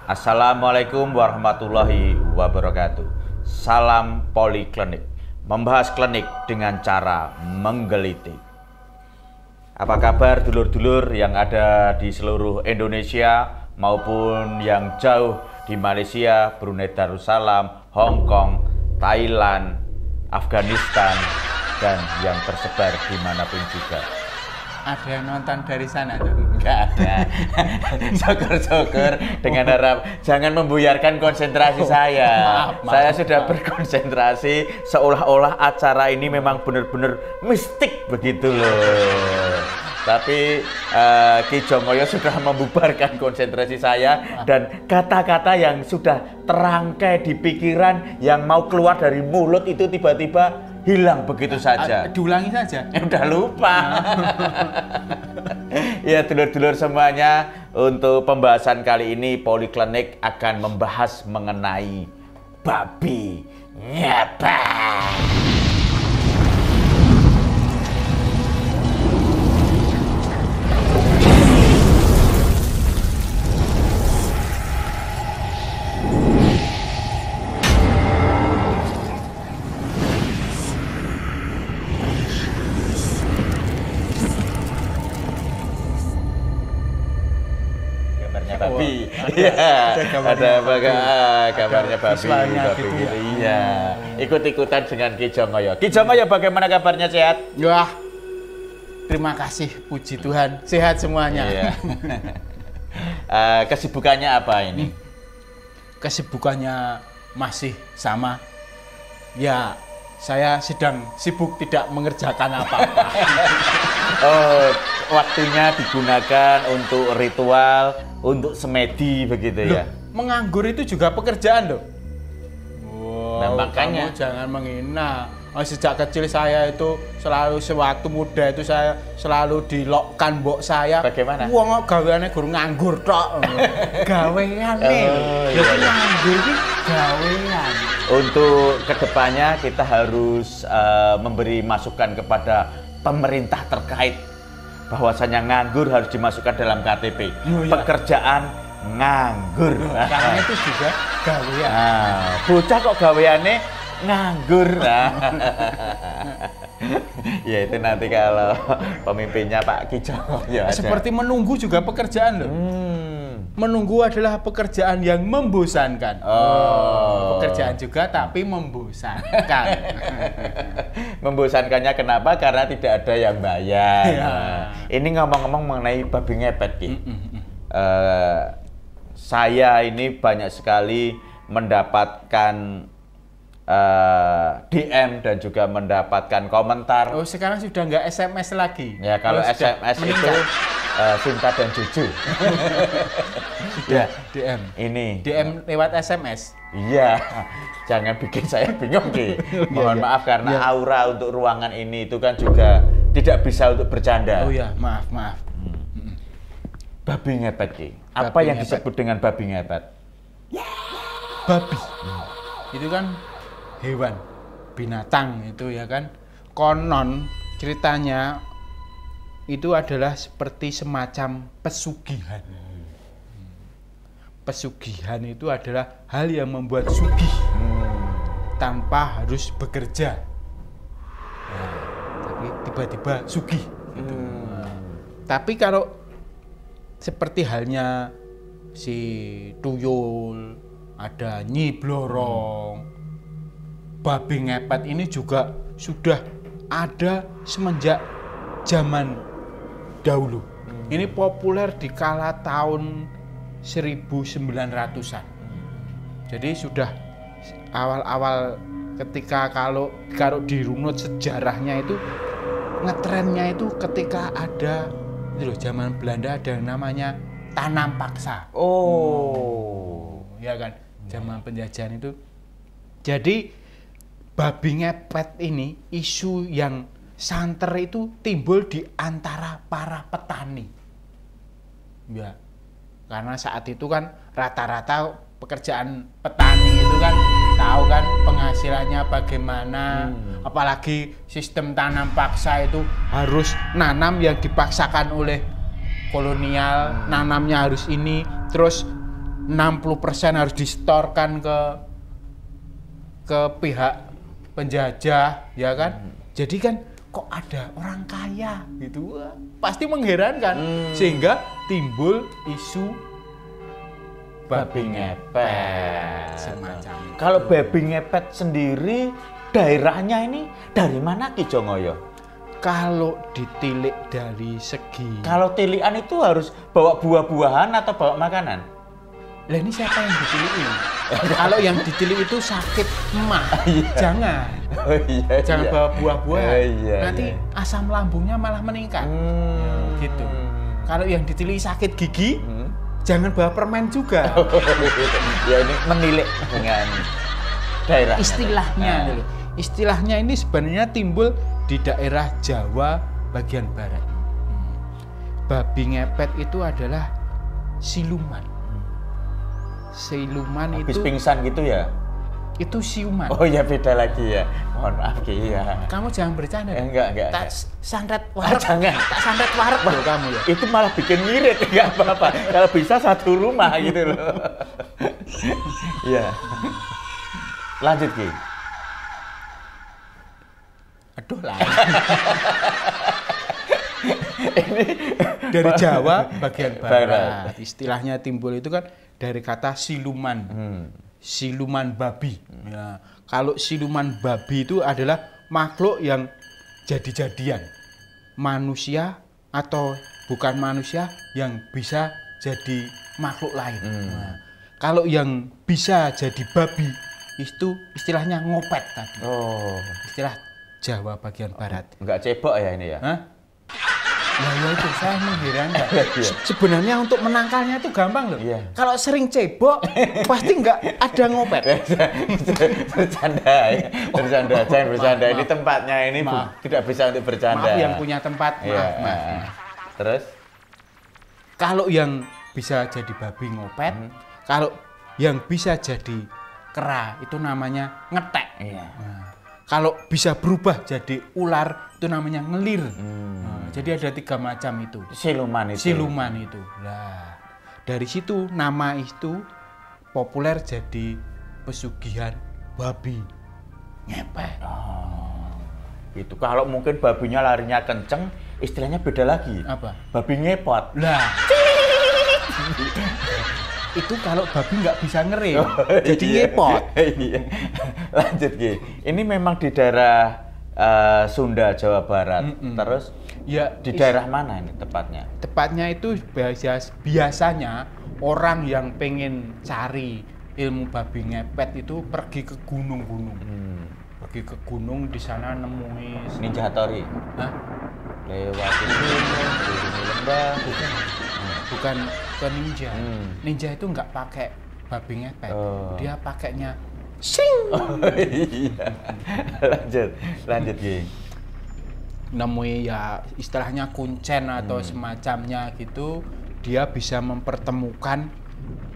Assalamualaikum warahmatullahi wabarakatuh. Salam Poliklinik, membahas klinik dengan cara menggelitik. Apa kabar dulur-dulur yang ada di seluruh Indonesia maupun yang jauh di Malaysia, Brunei Darussalam, Hong Kong, Thailand, Afghanistan, dan yang tersebar dimanapun juga. Ada yang nonton dari sana tuh? Enggak ada. Syukur-syukur dengan harap jangan membuyarkan konsentrasi saya. Maaf, Saya sudah berkonsentrasi seolah-olah acara ini memang benar-benar mistik begitu loh. Tapi Ki Jongoyo sudah membubarkan konsentrasi saya dan kata-kata yang sudah terangkai di pikiran yang mau keluar dari mulut itu tiba-tiba hilang begitu saja. Diulangi saja. Udah lupa. Ya dulur-dulur semuanya, untuk pembahasan kali ini Poliklinik akan membahas mengenai babi ngepet. Babi, iya, ada apa kabarnya babi, gitu ya. Iya, ikut-ikutan dengan Ki Jongoyo. Ki Jongoyo bagaimana kabarnya, sehat? Wah, terima kasih, puji Tuhan, sehat semuanya. Iya. Kesibukannya apa ini? Kesibukannya masih sama. Ya, saya sedang sibuk tidak mengerjakan apa-apa. Oh, waktunya digunakan untuk ritual, untuk semedi begitu ya? Menganggur itu juga pekerjaan loh. Wow, Nah, makanya kamu jangan menghina. Sejak kecil saya itu selalu sewaktu muda itu saya selalu dilokkan mbok saya. Bagaimana? Wong gaweane guru nganggur tok. Gaweane. Jadi nganggur iki gawean. Untuk kedepannya kita harus memberi masukan kepada pemerintah terkait bahwasanya nganggur harus dimasukkan dalam KTP. Oh, iya. Pekerjaan nganggur. Karena itu juga gawean. Bocah kok gaweane nganggur. Ya itu nanti kalau pemimpinnya Pak Ki Jongoyo. Seperti menunggu juga pekerjaan loh. Menunggu adalah pekerjaan yang membosankan. Pekerjaan juga tapi membosankan. Membosankannya kenapa? Karena tidak ada yang bayar. Ya. Ini ngomong-ngomong mengenai babi ngepet, Ki. Saya ini banyak sekali mendapatkan DM dan juga mendapatkan komentar. Oh, sekarang sudah nggak SMS lagi. Ya, kalau SMS itu Sinta dan Cucu. Sudah DM. Ini DM lewat SMS. Iya, jangan bikin saya bingung, Ki. Mohon maaf karena aura untuk ruangan ini itu kan juga tidak bisa untuk bercanda. Oh ya, maaf. Babi ngepet, Ki. Apa yang disebut dengan babi ngepet? Babi. Itu kan hewan, binatang itu ya kan. Konon ceritanya itu adalah seperti semacam pesugihan. Pesugihan itu adalah hal yang membuat sugih tanpa harus bekerja. Nah, tapi tiba-tiba sugih. Gitu. Tapi kalau seperti halnya si tuyul, ada Nyi Blorong, babi ngepet ini juga sudah ada semenjak zaman dahulu. Ini populer di kala tahun 1900-an. Jadi sudah awal-awal ketika kalau dirunut sejarahnya itu ngetrennya itu ketika ada itu loh, zaman Belanda ada yang namanya tanam paksa. Ya kan, zaman penjajahan itu. Jadi babi ngepet ini isu yang santer itu timbul di antara para petani. Ya. Karena saat itu kan rata-rata pekerjaan petani itu kan tahu kan penghasilannya bagaimana, apalagi sistem tanam paksa itu harus nanam yang dipaksakan oleh kolonial, nanamnya harus ini, terus 60% harus disetorkan ke pihak penjajah, ya kan? Jadi kan kok ada orang kaya gitu, wah, pasti mengherankan. Sehingga timbul isu babi ngepet semacam itu. Kalau babi ngepet sendiri daerahnya ini dari mana Ki Jongoyo? Kalau ditilik dari segi, Kalau tilian itu harus bawa buah-buahan atau bawa makanan? lah ini siapa yang ditilik ini? Kalau yang ditilik itu sakit emah, jangan. Oh iya. Jangan bawa buah-buahan. Iya, Nanti iya. asam lambungnya malah meningkat. Gitu. Kalau yang ditilik sakit gigi, jangan bawa permen juga. Ya ini menilik dengan daerah. Istilahnya dulu. Istilahnya ini sebenarnya timbul di daerah Jawa bagian barat. Babi ngepet itu adalah siluman. Siluman Habis itu pingsan gitu ya? itu siuman. Oh ya beda lagi ya. Mohon maaf Ki ya. Kamu jangan bercanda. Enggak. Tak santet warep. Jangan. Tak santet warep loh kamu ya. Itu malah bikin ngirit, enggak apa-apa. Kalau bisa satu rumah gitu loh. Iya. Lanjut Ki. Aduh lah. Ini dari Jawa bagian barat. Istilahnya timbul itu kan dari kata siluman. Siluman babi. Ya. Kalau siluman babi itu adalah makhluk yang jadi-jadian. Manusia atau bukan manusia yang bisa jadi makhluk lain. Nah, kalau yang bisa jadi babi itu istilahnya ngopet tadi. Oh. Istilah Jawa bagian barat. Enggak cebok ya ini ya? Hah? Nah, ya itu saya mengherankan. Iya. Sebenarnya untuk menangkalnya itu gampang loh. Iya. Kalau sering cebok, pasti nggak ada ngopet. Bercanda ya. Bercanda, jangan bercanda. Maaf. Ini tempatnya ini tidak bisa untuk bercanda. Maaf yang punya tempat, Iya. maaf. Terus? Kalau yang bisa jadi babi ngopet, kalau yang bisa jadi kera itu namanya ngetek. Iya. Nah, kalau bisa berubah jadi ular itu namanya ngelir. Nah, jadi ada 3 macam itu. Siluman itu. Siluman itu. Nah, dari situ nama itu populer jadi pesugihan babi ngepet. Gitu. Kalau mungkin babinya larinya kenceng, istilahnya beda lagi. Apa? Babi ngepot. Lah. Itu kalau babi nggak bisa ngerim, jadi ngepot. Iya. Lanjut Ki. Ini memang di daerah Sunda, Jawa Barat. Terus Ya, di daerah mana ini tepatnya? tepatnya itu biasanya orang yang pengen cari ilmu babi ngepet itu pergi ke gunung-gunung. Pergi ke gunung, di sana nemuin Ninja Hattori. Hah? Lewatin gunung, turun lembah. Bukan ke ninja. Ninja itu nggak pakai babi ngepet. Oh. Dia pakainya sing. Oh, iya. Lanjut Ki. Nemui ya istilahnya kuncen atau semacamnya gitu. Dia bisa mempertemukan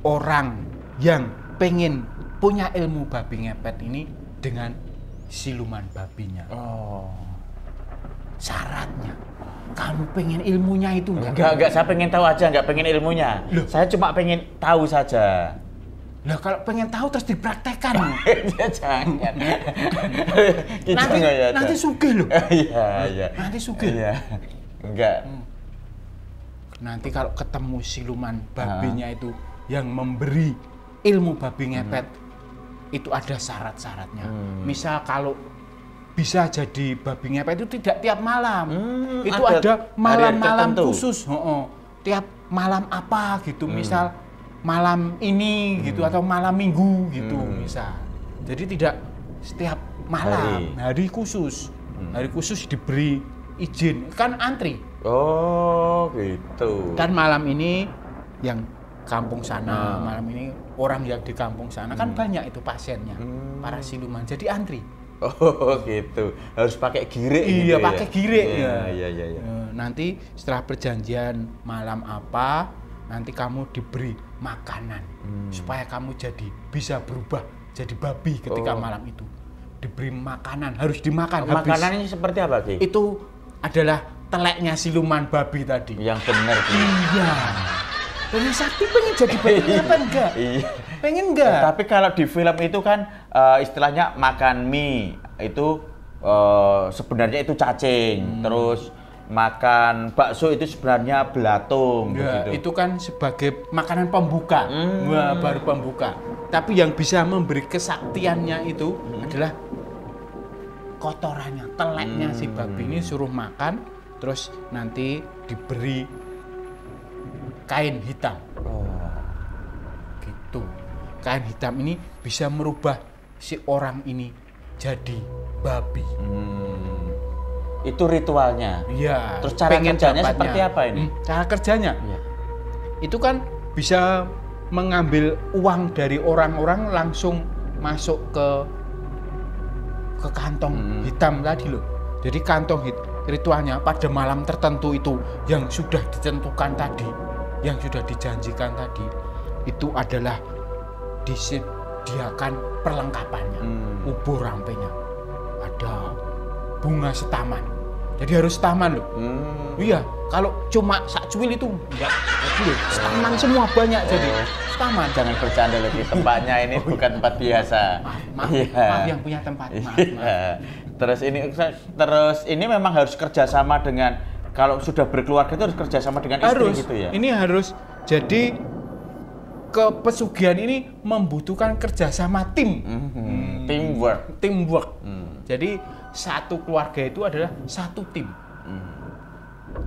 orang yang pengen punya ilmu babi ngepet ini dengan siluman babinya. Oh. Syaratnya kamu pengen ilmunya itu enggak? Enggak, saya pengen tahu aja, enggak pengen ilmunya. Loh. Saya cuma pengen tahu saja. Lah kalau pengen tahu terus dipraktekkan. Ya jangan. nanti sugih loh. Iya. Nanti sugih. Iya. Enggak. Nanti kalau ketemu siluman babinya itu yang memberi ilmu babi ngepet, itu ada syarat-syaratnya. Misal kalau bisa jadi babi ngepet itu tidak tiap malam. Itu ada malam-malam khusus. Tiap malam apa gitu. Misal malam ini gitu atau malam minggu gitu misal. Jadi tidak setiap malam, hari khusus. Hari khusus diberi izin, kan antri. Oh, gitu. Kan malam ini yang kampung sana, malam ini orang yang di kampung sana kan banyak itu pasiennya, para siluman. Jadi antri. Oh, gitu. Harus pakai girik Iya, gitu ya? pakai girik. Iya. Nanti setelah perjanjian malam apa, nanti kamu diberi makanan supaya kamu jadi bisa berubah jadi babi ketika malam itu. Diberi makanan, harus dimakan. Makanannya seperti apa, Ki? Itu adalah teleknya siluman babi tadi. Yang benar, Ki. Iya. Pengen sakti, pengen jadi babi ngepet enggak? Iya. Pengen enggak? Tapi kalau di film itu kan istilahnya makan mie itu sebenarnya itu cacing, terus makan bakso itu sebenarnya belatung. Ya, begitu. itu kan sebagai makanan pembuka, wah, baru pembuka. Tapi yang bisa memberi kesaktiannya itu adalah kotorannya, teleknya si babi ini suruh makan, terus nanti diberi kain hitam. Gitu. Kain hitam ini bisa merubah si orang ini jadi babi. Itu ritualnya. Iya. Terus cara kerjanya dapatnya. seperti apa ini? Cara kerjanya? Iya. Itu kan bisa mengambil uang dari orang-orang langsung masuk ke kantong hitam tadi loh. Jadi kantong ritualnya pada malam tertentu itu yang sudah ditentukan tadi, yang sudah dijanjikan tadi, itu adalah disediakan perlengkapannya, ubur rampenya, ada bunga setaman. Jadi harus setaman loh. Iya, kalau cuma sak cuil itu enggak boleh. Setaman semua banyak jadi setaman. Jangan bercanda lagi, tempatnya ini bukan tempat biasa. Maaf yang punya tempat. Maaf. Terus ini memang harus kerjasama dengan, kalau sudah berkeluarga itu harus kerjasama dengan istri Harus. gitu ya. Ini harus. Jadi kepesugihan ini membutuhkan kerjasama tim. Teamwork. Jadi satu keluarga itu adalah satu tim.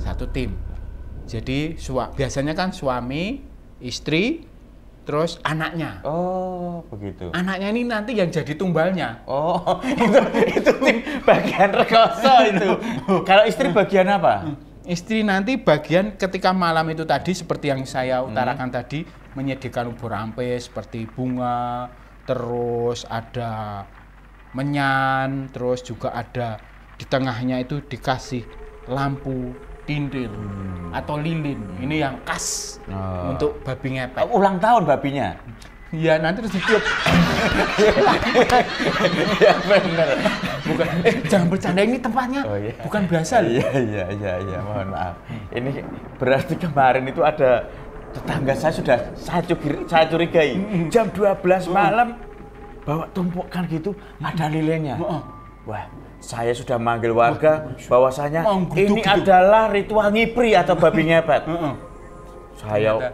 Satu tim. Jadi biasanya kan suami, istri, terus anaknya. Oh, begitu. Anaknya ini nanti yang jadi tumbalnya. Oh, itu tim bagian rekoso itu. Kalau istri bagian apa? Istri nanti bagian ketika malam itu tadi seperti yang saya utarakan tadi, menyediakan ubur rampes seperti bunga, terus ada menyan, terus juga ada di tengahnya itu dikasih lampu tindil atau lilin. Ini yang khas untuk babi ngepet. Ulang tahun babinya. Iya, nanti terus ditiup. Ya benar. Bukan, jangan bercanda, ini tempatnya bukan biasa loh. Iya, mohon maaf. Ini berarti kemarin itu ada tetangga saya sudah saya curigai jam 12 malam bawa tumpukan gitu ada lilinnya. Wah, saya sudah manggil warga bahwasanya ini adalah ritual ngipri atau babi ngepet. Saya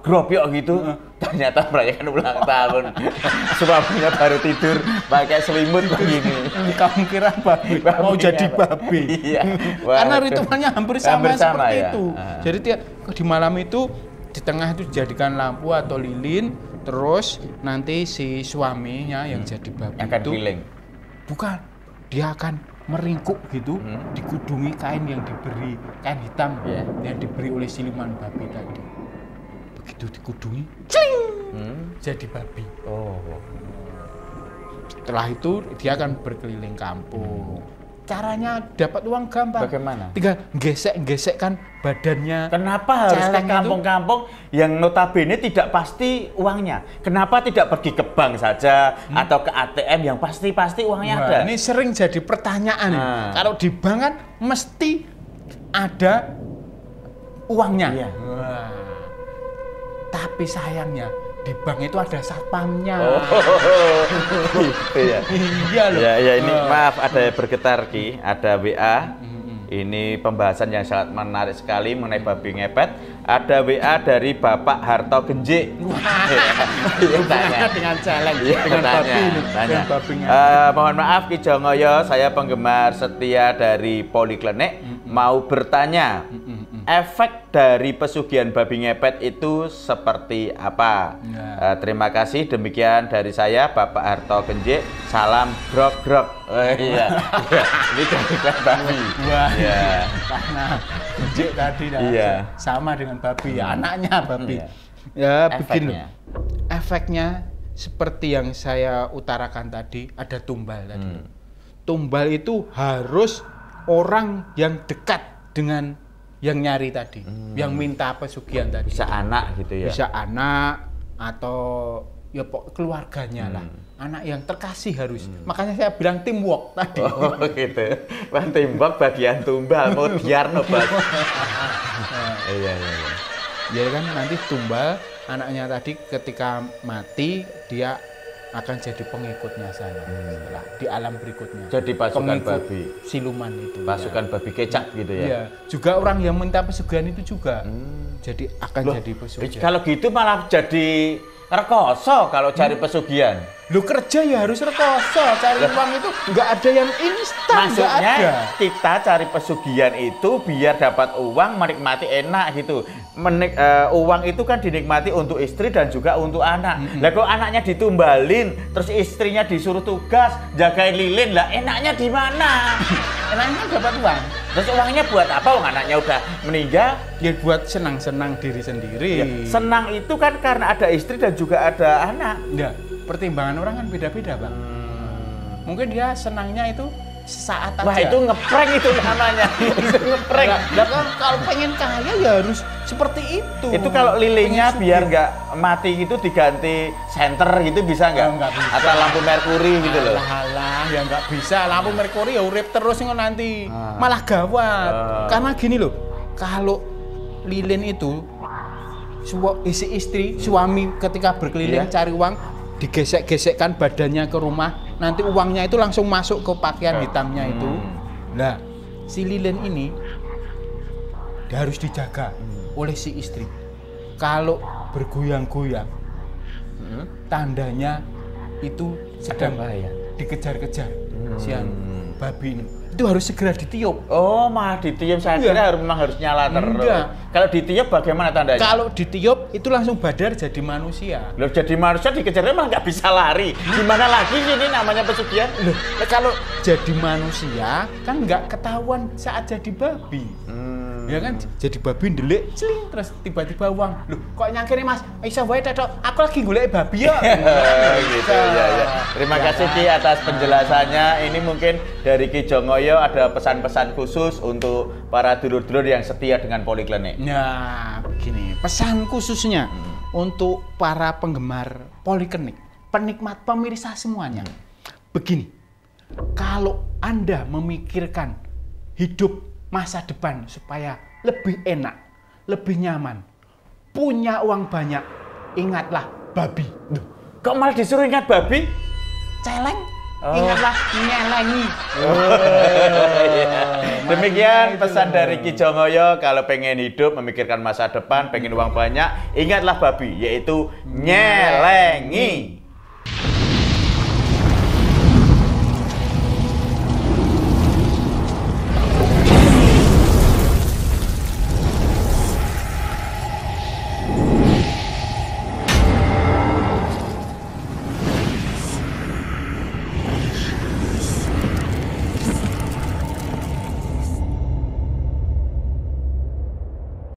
grobyok gitu, ternyata merayakan ulang tahun. Suaminya baru tidur pakai selimut begini. Kamu kira babi mau jadi babi? Iya. Karena ritualnya hampir sama seperti ya? itu. Jadi di malam itu di tengah itu dijadikan lampu atau lilin, terus nanti si suaminya yang jadi babi akan itu keliling. Bukan, dia akan meringkuk gitu, dikudungi kain yang diberi kain hitam yang diberi oleh siluman babi tadi. Begitu dikudungi, cling, jadi babi. Setelah itu dia akan berkeliling kampung. Caranya dapat uang gampang. Bagaimana? Tinggal gesek-gesekkan badannya. Kenapa harus ke kampung-kampung yang notabene tidak pasti uangnya? Kenapa tidak pergi ke bank saja atau ke ATM yang pasti uangnya ada? Ini sering jadi pertanyaan. Kalau di bank kan mesti ada uangnya. Iya. Tapi sayangnya di bank itu ada satpamnya. Iya. Iya loh. Ya ini maaf ada bergetar Ki, ada WA. Ini pembahasan yang sangat menarik sekali mengenai babi ngepet. Ada WA dari Bapak Harto Genjik. Tanya dengan challenge dengan babi ini. Dengan babi ngepet. Mohon maaf Ki Jongoyo, saya penggemar setia dari Poliklinik. Mau bertanya, efek dari pesugihan babi ngepet itu seperti apa? Terima kasih, demikian dari saya Bapak Harto Genjik. Salam grog-grog. Iya. Ini dari babi. Iya. Karena Genjik tadi sama dengan babi, anaknya babi. Ya, begini. Efeknya seperti yang saya utarakan tadi, ada tumbal tadi. Tumbal itu harus orang yang dekat dengan yang nyari tadi, yang minta pesugihan tadi. Bisa anak gitu ya? Bisa anak atau ya keluarganya lah. Anak yang terkasih harus. Makanya saya bilang teamwork tadi. Oh gitu. Wah, teamwork bagian tumbal, mau biar nobat. Iya. Ya kan nanti tumbal anaknya tadi ketika mati dia akan jadi pengikutnya sana setelah di alam berikutnya. Jadi pasukan Pengikut babi. siluman itu. Pasukan babi kecap gitu ya. Iya, juga orang yang minta pesugihan itu juga. Jadi akan Loh, jadi pesugihan. kalau gitu malah jadi rekoso kalau cari pesugihan. Lu kerja ya harus rekoso, cari uang itu nggak ada yang instan, nggak Maksudnya ada. kita cari pesugihan itu biar dapat uang, menikmati enak gitu. Uang itu kan dinikmati untuk istri dan juga untuk anak. Lah kok anaknya ditumbalin, terus istrinya disuruh tugas jagain lilin, lah enaknya di mana? Enaknya dapat uang. Terus uangnya buat apa? Uang anaknya udah meninggal. Ya buat senang-senang diri sendiri. Ya, senang itu kan karena ada istri dan juga ada anak. Ya, pertimbangan orang kan beda-beda, Bang. Mungkin dia senangnya itu sesaat aja. Wah, itu ngeprank itu namanya. Itu ngeprank. Lah kan kalau pengen kaya ya harus seperti itu. Itu kalau lilinnya Pengen biar sugih. nggak mati gitu diganti senter gitu bisa nggak? Oh, nggak bisa. Atau lampu merkuri gitu loh. Alah, ya nggak bisa. Lampu merkuri ya urip terus ngono nanti. Ah. Malah gawat. Ah. Karena gini loh, kalau lilin itu isi istri, suami ketika berkeliling Iya. cari uang, digesek-gesekkan badannya ke rumah, nanti uangnya itu langsung masuk ke pakaian hitamnya itu. Nah, si lilin ini dia harus dijaga oleh si istri. Kalau bergoyang-goyang, tandanya itu sedang bahaya. dikejar-kejar si babi ini. Itu harus segera ditiup. Oh, malah ditiup saya Iya. kira memang harus nyala terus. Enggak. Kalau ditiup bagaimana tandanya? Kalau ditiup itu langsung badar jadi manusia. Loh, jadi manusia dikejarnya malah nggak bisa lari. Gimana lagi sih ini namanya pesugihan? Loh, kalau jadi manusia kan nggak ketahuan saat jadi babi. Ya kan jadi babi ndelik celing terus tiba-tiba uang. Loh, kok nyangkiri Mas? Isa wae tetok. Aku lagi golek babi ya. Gitu ya, ya. Terima kasih Ki atas penjelasannya. Ini mungkin dari Ki Jongoyo ada pesan-pesan khusus untuk para dulur-dulur yang setia dengan Poliklinik. Nah, begini, pesan khususnya untuk para penggemar Poliklinik, penikmat pemirsa semuanya. Begini, kalau Anda memikirkan hidup masa depan supaya lebih enak, lebih nyaman, punya uang banyak, ingatlah babi. Duh, Kok malah disuruh ingat babi? celeng, Oh. ingatlah nyelengi. Demikian pesan dari Ki Jongoyo, kalau pengen hidup, memikirkan masa depan, pengen uang banyak, ingatlah babi, yaitu nyelengi.